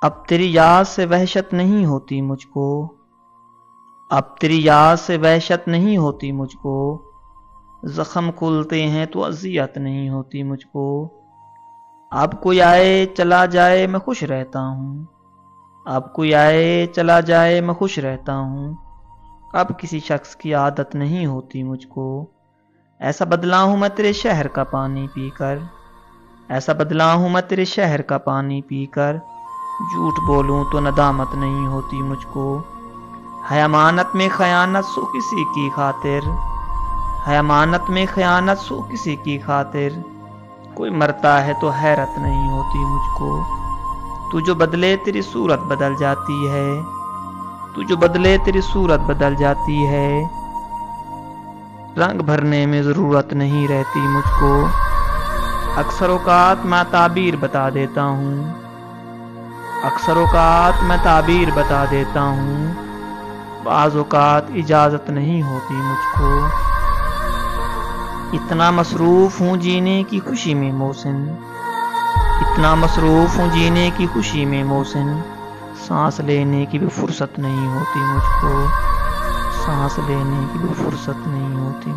اب تیری یاد سے وحشت نہیں ہوتی مجھ کو، اب تیری یاد سے وحشت نہیں ہوتی مجھ کو، زخم کھلتے ہیں تو اذیت نہیں ہوتی مجھ کو۔ اب کوئی آئے چلا جائے میں خوش رہتا ہوں، اب کوئی آئے چلا جائے میں خوش رہتا ہوں، اب کسی شخص کی عادت نہیں ہوتی مجھ کو۔ ایسا بدلا ہوں میں تیرے شہر کا پانی پی کر، ایسا بدلا ہوں میں تیرے شہر کا پانی پی کر، جھوٹ بولوں تو ندامت نہیں ہوتی مجھ کو۔ ہے امانت میں خیانت سو کسی کی خاطر، ہے امانت میں خیانت سو کسی کی خاطر، کوئی مرتا ہے تو حیرت نہیں ہوتی مجھ کو۔ تو جو بدلے تیری صورت بدل جاتی ہے، تو جو بدلے تیری صورت بدل جاتی ہے، رنگ بھرنے میں ضرورت نہیں رہتی مجھ کو۔ اکثر اوقات میں تعبیر بتا دیتا ہوں، اکثر اوقات میں تعبیر بتا دیتا ہوں، بعض اوقات اجازت نہیں ہوتی مجھ کو۔ اتنا مصروف ہوں جینے کی خوشی میں محسن، اتنا مصروف ہوں جینے کی خوشی میں محسن، سانس لینے کی بھی فرصت نہیں ہوتی مجھ کو، سانس لینے کی بھی فرصت نہیں ہوتی۔